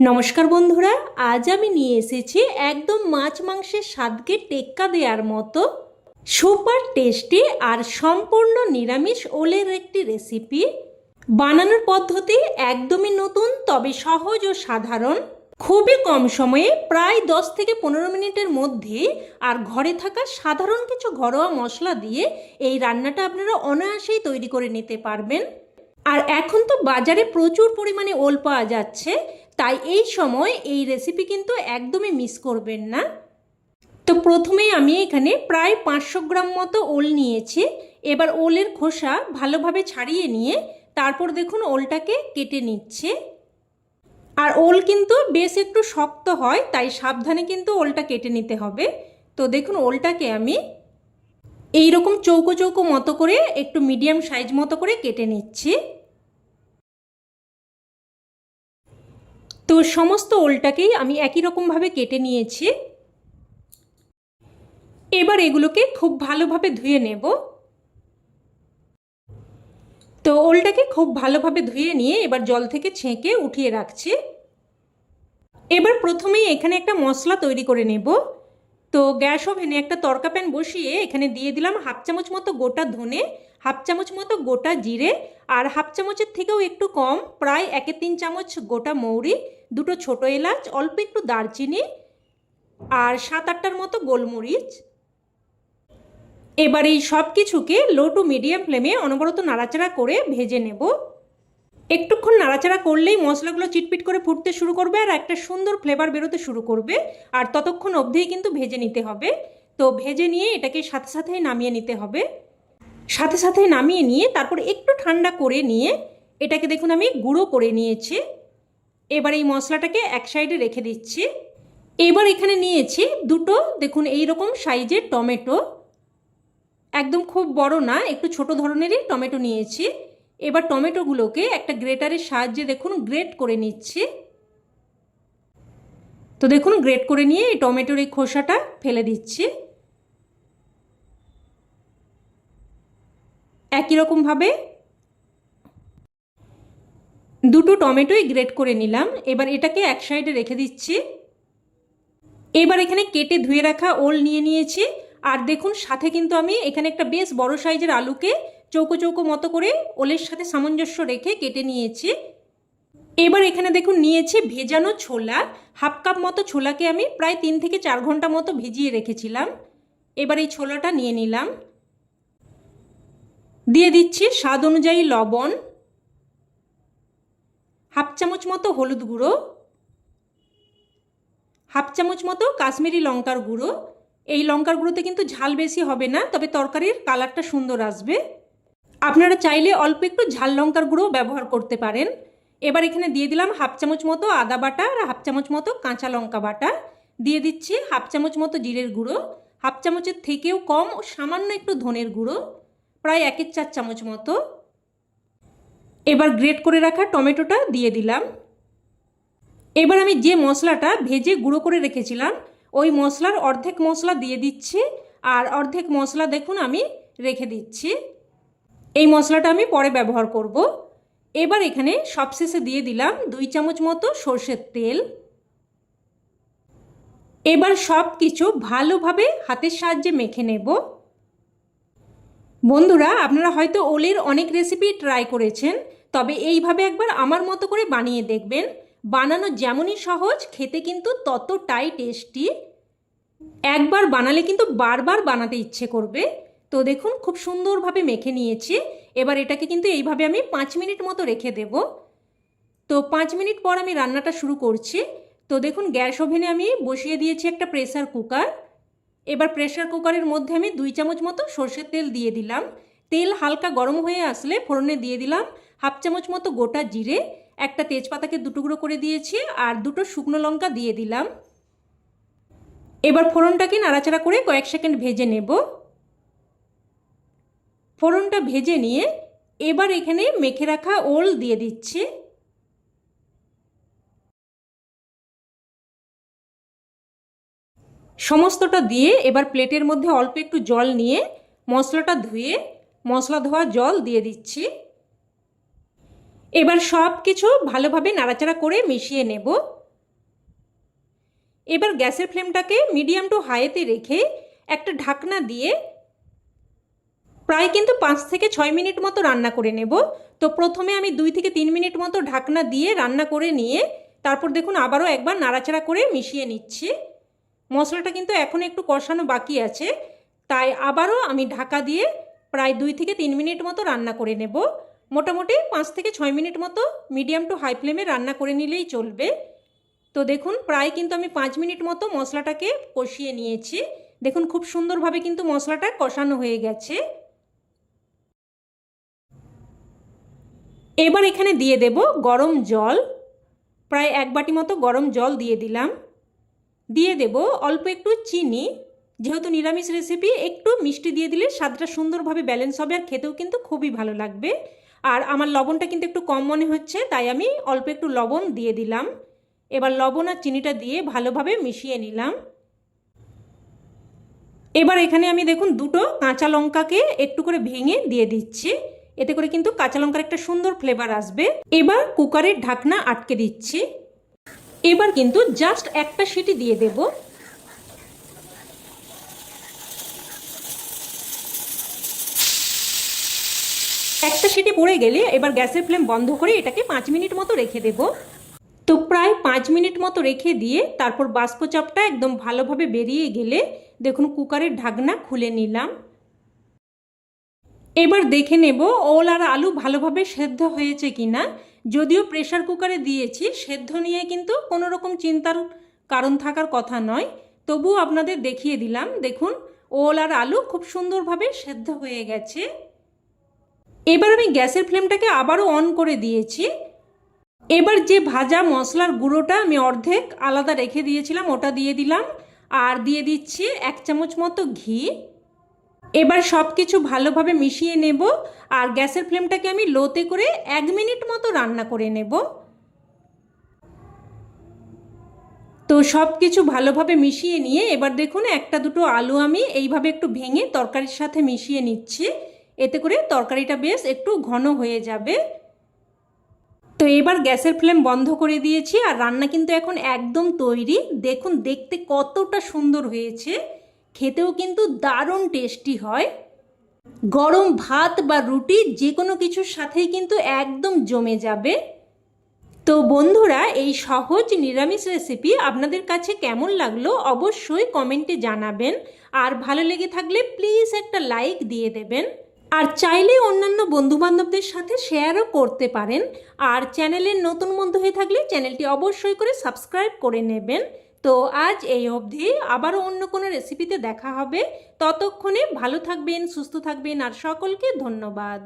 নমস্কার বন্ধুরা, আজ আমি নিয়ে এসেছি একদম মাছ মাংসের স্বাদকে টেক্কা দেওয়ার মতো সুপার টেস্টি আর সম্পূর্ণ নিরামিষ ওলের একটি রেসিপি। বানানোর পদ্ধতি একদমই নতুন, তবে সহজ ও সাধারণ। খুবই কম সময়ে প্রায় 10 থেকে 15 মিনিটের মধ্যে আর ঘরে থাকা সাধারণ কিছু ঘরোয়া মশলা দিয়ে এই রান্নাটা আপনারা অনায়াসেই তৈরি করে নিতে পারবেন। আর এখন তো বাজারে প্রচুর পরিমাণে ওল পাওয়া যাচ্ছে, তাই এই সময় এই রেসিপি কিন্তু একদমই মিস করবেন না। তো প্রথমেই আমি এখানে প্রায় 500 গ্রাম মতো ওল নিয়েছি। এবার ওলের খোসা ভালোভাবে ছাড়িয়ে নিয়ে তারপর দেখুন ওলটাকে কেটে নিচ্ছে। আর ওল কিন্তু বেশ একটু শক্ত হয়, তাই সাবধানে কিন্তু ওলটা কেটে নিতে হবে। তো দেখুন ওলটাকে আমি এই রকম চৌকো চৌকো মতো করে একটু মিডিয়াম সাইজ মতো করে কেটে নিচ্ছি। তো সমস্ত ওলটাকেই আমি একই রকমভাবে কেটে নিয়েছি। এবার এগুলোকে খুব ভালোভাবে ধুয়ে নেব। তো ওলটাকে খুব ভালোভাবে ধুয়ে নিয়ে এবার জল থেকে ছেঁকে উঠিয়ে রাখছি। এবার প্রথমেই এখানে একটা মশলা তৈরি করে নেব। তো গ্যাস ওভেনে একটা তড়কা প্যান বসিয়ে এখানে দিয়ে দিলাম 1/2 চামচ মতো গোটা ধনে, 1/2 চামচ মতো গোটা জিরে, আর 1/2 চামচের থেকেও একটু কম প্রায় 1/3 চামচ গোটা মৌরি, দুটো ছোটো এলাচ, অল্প একটু দারচিনি আর 7-8টার মতো গোলমরিচ। এবার এই সব কিছুকে লো টু মিডিয়াম ফ্লেমে অনবরত নাড়াচাড়া করে ভেজে নেব। একটুক্ষণ নাড়াচাড়া করলেই মশলাগুলো চিটপিট করে ফুটতে শুরু করবে আর একটা সুন্দর ফ্লেভার বেরোতে শুরু করবে। আর ততক্ষণ অবধিই কিন্তু ভেজে নিতে হবে। তো ভেজে নিয়ে এটাকে সাথে সাথেই নামিয়ে নিতে হবে। সাথে সাথে নামিয়ে নিয়ে তারপর একটু ঠান্ডা করে নিয়ে এটাকে দেখুন আমি গুঁড়ো করে নিয়েছি। এবার এই মশলাটাকে এক সাইডে রেখে দিচ্ছি। এবার এখানে নিয়েছি দুটো দেখুন এই রকম সাইজের টমেটো, একদম খুব বড় না, একটু ছোট ধরনেরই টমেটো নিয়েছি। এবার টমেটোগুলোকে একটা গ্রেটারের সাহায্যে দেখুন গ্রেট করে নিচ্ছি। তো দেখুন গ্রেট করে নিয়ে এই টমেটোর এই খোসাটা ফেলে দিচ্ছি। একই রকমভাবে দুটো টমেটোই গ্রেট করে নিলাম। এবার এটাকে এক সাইডে রেখে দিচ্ছি। এবার এখানে কেটে ধুয়ে রাখা ওল নিয়ে নিয়েছি। আর দেখুন সাথে কিন্তু আমি এখানে একটা বেশ বড় সাইজের আলুকে চৌকো চৌকো মতো করে ওলের সাথে সামঞ্জস্য রেখে কেটে নিয়েছি। এবার এখানে দেখুন নিয়েছি ভেজানো ছোলা, 1/2 কাপ মতো ছোলাকে আমি প্রায় 3 থেকে 4 ঘন্টা মতো ভিজিয়ে রেখেছিলাম। এবার এই ছোলাটা নিয়ে নিলাম। দিয়ে দিচ্ছি স্বাদ অনুযায়ী লবণ, 1/2 চামচ মতো হলুদ গুঁড়ো, 1/2 চামচ মতো কাশ্মীরি লঙ্কার গুঁড়ো। এই লঙ্কার গুঁড়োতে কিন্তু ঝাল বেশি হবে না, তবে তরকারির কালারটা সুন্দর আসবে। আপনারা চাইলে অল্প একটু ঝাল লঙ্কার গুঁড়ো ব্যবহার করতে পারেন। এবার এখানে দিয়ে দিলাম 1/2 চামচ মতো আদা বাটা আর 1/2 চামচ মতো কাঁচা লঙ্কা বাটা। দিয়ে দিচ্ছি 1/2 চামচ মতো জিরের গুঁড়ো, 1/2 চামচের থেকেও কম ও সামান্য একটু ধনের গুঁড়ো, প্রায় 1/4 চামচ মতো। এবার গ্রেট করে রাখা টমেটোটা দিয়ে দিলাম। এবার আমি যে মশলাটা ভেজে গুঁড়ো করে রেখেছিলাম ওই মশলার অর্ধেক মশলা দিয়ে দিচ্ছি, আর অর্ধেক মশলা দেখুন আমি রেখে দিচ্ছি। এই মশলাটা আমি পরে ব্যবহার করব। এবার এখানে সবশেষে দিয়ে দিলাম 2 চামচ মতো সর্ষের তেল। এবার সব কিছু ভালোভাবে হাতের সাহায্যে মেখে নেব। বন্ধুরা, আপনারা হয়তো ওলের অনেক রেসিপি ট্রাই করেছেন, তবে এইভাবে একবার আমার মতো করে বানিয়ে দেখবেন। বানানো যেমনই সহজ, খেতে কিন্তু ততটাই টেস্টি। একবার বানালে কিন্তু বারবার বানাতে ইচ্ছে করবে। তো দেখুন খুব সুন্দরভাবে মেখে নিয়েছি। এবার এটাকে কিন্তু এইভাবে আমি 5 মিনিট মতো রেখে দেব। তো 5 মিনিট পর আমি রান্নাটা শুরু করছি। তো দেখুন গ্যাস ওভেনে আমি বসিয়ে দিয়েছি একটা প্রেসার কুকার। এবার প্রেসার কুকারের মধ্যে আমি 2 চামচ মতো সর্ষের তেল দিয়ে দিলাম। তেল হালকা গরম হয়ে আসলে ফোড়নে দিয়ে দিলাম 1/2 চামচ মতো গোটা জিরে, একটা তেজপাতাকে 2 টুকরো করে দিয়েছি আর 2টো শুকনো লঙ্কা দিয়ে দিলাম। এবার ফোড়নটাকে নাড়াচাড়া করে কয়েক সেকেন্ড ভেজে নেব। ফোড়নটা ভেজে নিয়ে এবার এখানে মেখে রাখা ওল দিয়ে দিচ্ছি। সমস্তটা দিয়ে এবার প্লেটের মধ্যে অল্প একটু জল নিয়ে মশলাটা ধুয়ে মশলা ধোয়া জল দিয়ে দিচ্ছি। এবার সব কিছু ভালোভাবে নাড়াচাড়া করে মিশিয়ে নেব। এবার গ্যাসের ফ্লেমটাকে মিডিয়াম টু হাইতে রেখে একটা ঢাকনা দিয়ে প্রায় কিন্তু 5 থেকে 6 মিনিট মতো রান্না করে নেব। তো প্রথমে আমি 2 থেকে 3 মিনিট মতো ঢাকনা দিয়ে রান্না করে নিয়ে তারপর দেখুন আবারও একবার নাড়াচাড়া করে মিশিয়ে নিচ্ছি। মশলাটা কিন্তু এখন একটু কষানো বাকি আছে, তাই আবারও আমি ঢাকা দিয়ে প্রায় 2 থেকে 3 মিনিট মতো রান্না করে নেব। মোটামুটি 5 থেকে 6 মিনিট মতো মিডিয়াম টু হাই ফ্লেমে রান্না করে নিলেই চলবে। তো দেখুন প্রায় কিন্তু আমি 5 মিনিট মতো মশলাটাকে কষিয়ে নিয়েছি। দেখুন খুব সুন্দরভাবে কিন্তু মশলাটা কষানো হয়ে গেছে। এবার এখানে দিয়ে দেব গরম জল, প্রায় 1 বাটি মতো গরম জল দিয়ে দিলাম। দিয়ে দেব অল্প একটু চিনি, যেহেতু নিরামিষ রেসিপি একটু মিষ্টি দিয়ে দিলে স্বাদটা সুন্দরভাবে ব্যালেন্স হবে আর খেতেও কিন্তু খুবই ভালো লাগবে। আর আমার লবণটা কিন্তু একটু কম মনে হচ্ছে, তাই আমি অল্প একটু লবণ দিয়ে দিলাম। এবার লবণ আর চিনিটা দিয়ে ভালোভাবে মিশিয়ে নিলাম। এবার এখানে আমি দেখুন 2টো কাঁচা লঙ্কাকে একটু করে ভেঙে দিয়ে দিচ্ছি, এতে করে কিন্তু কাঁচা লঙ্কার একটা সুন্দর ফ্লেভার আসবে। এবার কুকারের ঢাকনা আটকে দিচ্ছি। এবার কিন্তু জাস্ট একটা সিটি দিয়ে দেব। একটা সিটি পড়ে গেলে এবার গ্যাসের ফ্লেম বন্ধ করে এটাকে 5 মিনিট মতো রেখে দেব। তো প্রায় 5 মিনিট মতো রেখে দিয়ে তারপর বাষ্পচাপটা একদম ভালোভাবে বেরিয়ে গেলে দেখুন কুকারের ঢাকনা খুলে নিলাম। এবার দেখে নেব ওল আর আলু ভালোভাবে সেদ্ধ হয়েছে কিনা। যদিও প্রেসার কুকারে দিয়েছি, সেদ্ধ নিয়ে কিন্তু কোনো রকম চিন্তার কারণ থাকার কথা নয়, তবুও আপনাদের দেখিয়ে দিলাম। দেখুন ওল আর আলু খুব সুন্দরভাবে সেদ্ধ হয়ে গেছে। এবার আমি গ্যাসের ফ্লেমটাকে আবারও অন করে দিয়েছি। এবার যে ভাজা মশলার গুঁড়োটা আমি অর্ধেক আলাদা রেখে দিয়েছিলাম ওটা দিয়ে দিলাম, আর দিয়ে দিচ্ছি 1 চামচ মতো ঘি। এবার সব কিছু ভালোভাবে মিশিয়ে নেব আর গ্যাসের ফ্লেমটাকে আমি লোতে করে 1 মিনিট মতো রান্না করে নেব। তো সব কিছু ভালোভাবে মিশিয়ে নিয়ে এবার দেখুন 1-2টো আলু আমি এইভাবে একটু ভেঙে তরকারির সাথে মিশিয়ে নিচ্ছি, এতে করে তরকারিটা বেশ একটু ঘন হয়ে যাবে। তো এবার গ্যাসের ফ্লেম বন্ধ করে দিয়েছি আর রান্না কিন্তু এখন একদম তৈরি। দেখুন দেখতে কতটা সুন্দর হয়েছে, খেতেও কিন্তু দারুণ টেস্টি হয়। গরম ভাত বা রুটি যে কোনো কিছুর সাথেই কিন্তু একদম জমে যাবে। তো বন্ধুরা এই সহজ নিরামিষ রেসিপি আপনাদের কাছে কেমন লাগলো অবশ্যই কমেন্টে জানাবেন, আর ভালো লেগে থাকলে প্লিজ একটা লাইক দিয়ে দেবেন। আর চাইলে অন্যান্য বন্ধুবান্ধবদের সাথে শেয়ারও করতে পারেন। আর চ্যানেলের নতুন বন্ধু হয়ে থাকলে চ্যানেলটি অবশ্যই করে সাবস্ক্রাইব করে নেবেন। তো আজ এই অবধি, আবারও অন্য কোনো রেসিপিতে দেখা হবে। ততক্ষণে ভালো থাকবেন, সুস্থ থাকবেন আর সকলকে ধন্যবাদ।